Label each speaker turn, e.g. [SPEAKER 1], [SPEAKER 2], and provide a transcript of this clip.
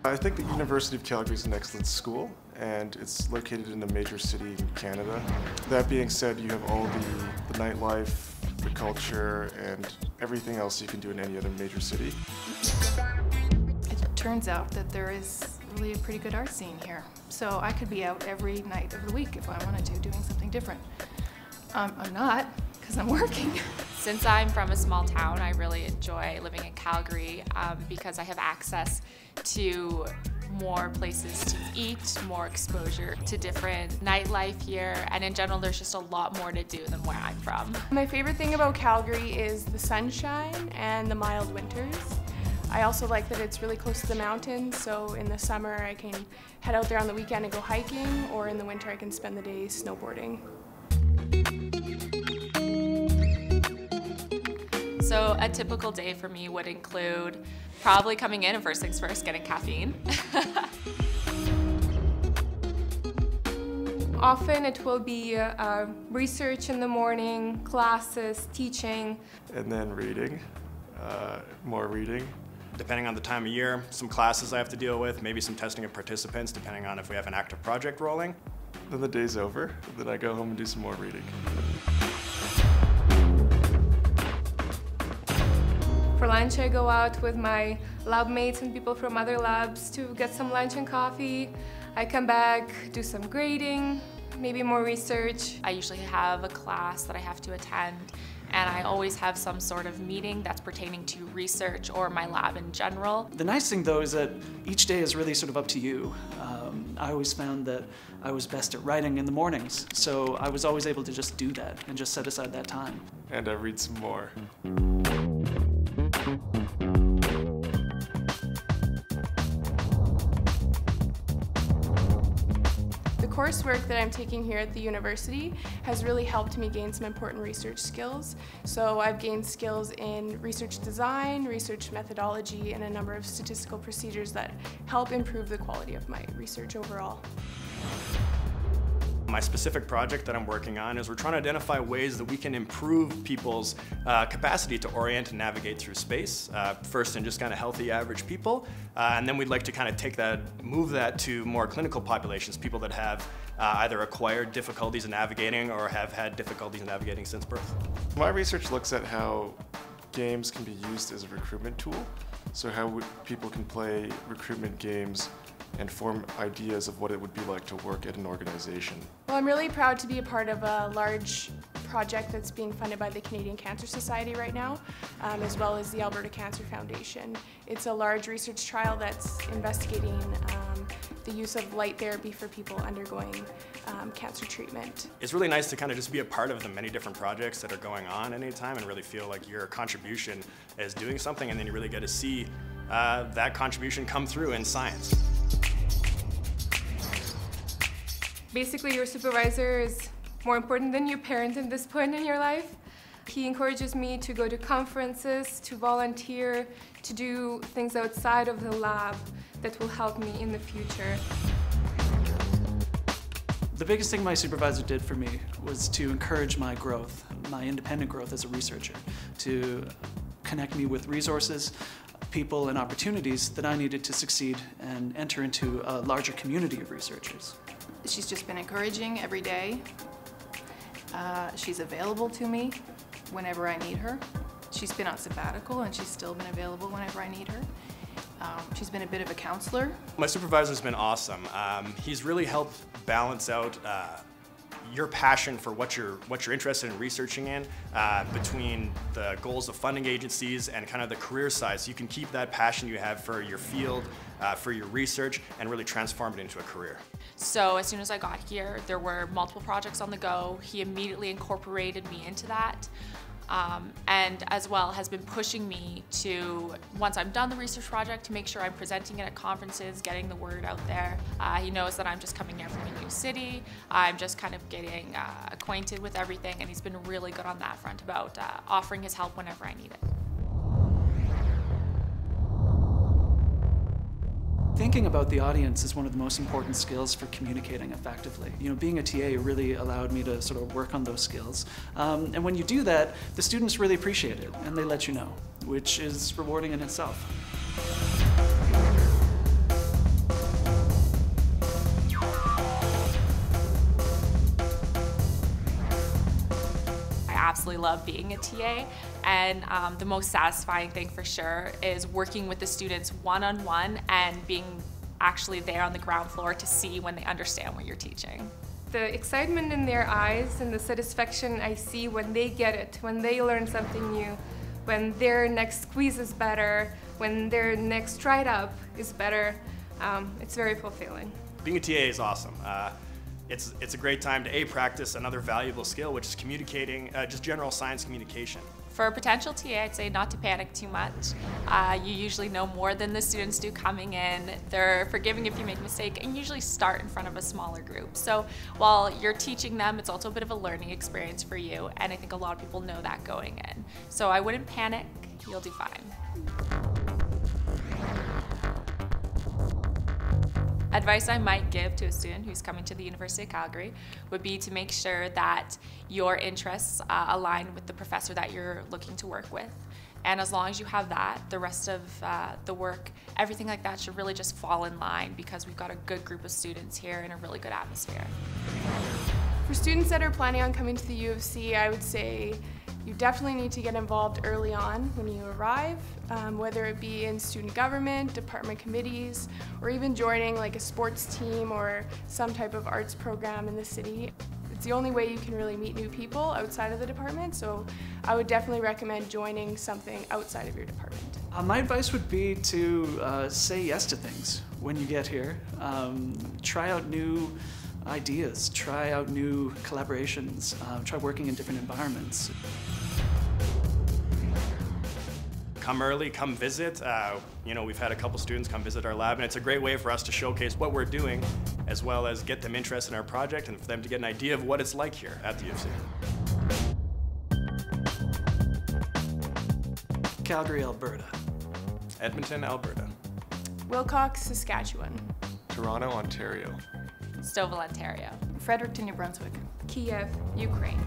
[SPEAKER 1] I think the University of Calgary is an excellent school, and it's located in a major city in Canada. That being said, you have all the nightlife, the culture, and everything else you can do in any other major city.
[SPEAKER 2] It turns out that there is really a pretty good art scene here. So I could be out every night of the week if I wanted to, doing something different. I'm not, because I'm working.
[SPEAKER 3] Since I'm from a small town, I really enjoy living in Calgary because I have access to more places to eat, more exposure to different nightlife here, and in general there's just a lot more to do than where I'm from.
[SPEAKER 4] My favorite thing about Calgary is the sunshine and the mild winters. I also like that it's really close to the mountains, so in the summer I can head out there on the weekend and go hiking, or in the winter I can spend the day snowboarding.
[SPEAKER 3] So a typical day for me would include probably coming in and first things first, getting caffeine.
[SPEAKER 5] Often it will be research in the morning, classes, teaching.
[SPEAKER 1] And then reading, more reading.
[SPEAKER 6] Depending on the time of year, some classes I have to deal with, maybe some testing of participants, depending on if we have an active project rolling.
[SPEAKER 1] Then the day's over, then I go home and do some more reading.
[SPEAKER 5] For lunch I go out with my lab mates and people from other labs to get some lunch and coffee. I come back, do some grading, maybe more research.
[SPEAKER 3] I usually have a class that I have to attend, and I always have some sort of meeting that's pertaining to research or my lab in general.
[SPEAKER 7] The nice thing though is that each day is really sort of up to you. I always found that I was best at writing in the mornings, so I was always able to just do that and just set aside that time.
[SPEAKER 1] And I read some more.
[SPEAKER 4] The coursework that I'm taking here at the university has really helped me gain some important research skills. So I've gained skills in research design, research methodology, and a number of statistical procedures that help improve the quality of my research overall.
[SPEAKER 6] My specific project that I'm working on is we're trying to identify ways that we can improve people's capacity to orient and navigate through space, first in just kind of healthy average people, and then we'd like to kind of take that, move that to more clinical populations, people that have either acquired difficulties in navigating or have had difficulties in navigating since birth.
[SPEAKER 1] My research looks at how games can be used as a recruitment tool, so how people can play recruitment games and form ideas of what it would be like to work at an organization.
[SPEAKER 4] Well, I'm really proud to be a part of a large project that's being funded by the Canadian Cancer Society right now, as well as the Alberta Cancer Foundation. It's a large research trial that's investigating the use of light therapy for people undergoing cancer treatment.
[SPEAKER 6] It's really nice to kind of just be a part of the many different projects that are going on at any time and really feel like your contribution is doing something, and then you really get to see that contribution come through in science.
[SPEAKER 5] Basically, your supervisor is more important than your parent at this point in your life. He encourages me to go to conferences, to volunteer, to do things outside of the lab that will help me in the future.
[SPEAKER 7] The biggest thing my supervisor did for me was to encourage my growth, my independent growth as a researcher, to connect me with resources, people, and opportunities that I needed to succeed and enter into a larger community of researchers.
[SPEAKER 2] She's just been encouraging every day. She's available to me whenever I need her. She's been on sabbatical and she's still been available whenever I need her. She's been a bit of a counselor.
[SPEAKER 6] My supervisor's been awesome. He's really helped balance out your passion for what you're interested in researching in between the goals of funding agencies and kind of the career side, so you can keep that passion you have for your field, for your research, and really transform it into a career.
[SPEAKER 3] So as soon as I got here, there were multiple projects on the go. He immediately incorporated me into that. And as well has been pushing me to, once I'm done the research project, to make sure I'm presenting it at conferences, getting the word out there. He knows that I'm just coming here from a new city. I'm just kind of getting acquainted with everything, and he's been really good on that front about offering his help whenever I need it.
[SPEAKER 7] Thinking about the audience is one of the most important skills for communicating effectively. You know, being a TA really allowed me to sort of work on those skills. And when you do that, the students really appreciate it, and they let you know, which is rewarding in itself.
[SPEAKER 3] absolutely love being a TA, and the most satisfying thing for sure is working with the students one-on-one and being actually there on the ground floor to see when they understand what you're teaching.
[SPEAKER 5] The excitement in their eyes and the satisfaction I see when they get it, when they learn something new, when their next squeeze is better, when their next stride up is better, it's very fulfilling.
[SPEAKER 6] Being a TA is awesome. It's a great time to practice another valuable skill, which is communicating, just general science communication.
[SPEAKER 3] For a potential TA, I'd say not to panic too much. You usually know more than the students do coming in. They're forgiving if you make a mistake, and usually start in front of a smaller group. So while you're teaching them, it's also a bit of a learning experience for you, and I think a lot of people know that going in. So I wouldn't panic, you'll do fine. Advice I might give to a student who's coming to the University of Calgary would be to make sure that your interests align with the professor that you're looking to work with. And as long as you have that, the rest of the work, everything like that should really just fall in line, because we've got a good group of students here and a really good atmosphere.
[SPEAKER 4] For students that are planning on coming to the U of C, I would say you definitely need to get involved early on when you arrive, whether it be in student government, department committees, or even joining like a sports team or some type of arts program in the city. It's the only way you can really meet new people outside of the department, so I would definitely recommend joining something outside of your department.
[SPEAKER 7] My advice would be to say yes to things when you get here. Try out new ideas, try out new collaborations, try working in different environments.
[SPEAKER 6] Come early, come visit. We've had a couple students come visit our lab, and it's a great way for us to showcase what we're doing, as well as get them interested in our project and for them to get an idea of what it's like here at the U of C.
[SPEAKER 7] Calgary, Alberta.
[SPEAKER 1] Edmonton, Alberta.
[SPEAKER 4] Wilcox, Saskatchewan.
[SPEAKER 1] Toronto, Ontario.
[SPEAKER 3] Stouffville, Ontario.
[SPEAKER 2] Fredericton, New Brunswick.
[SPEAKER 5] Kiev, Ukraine.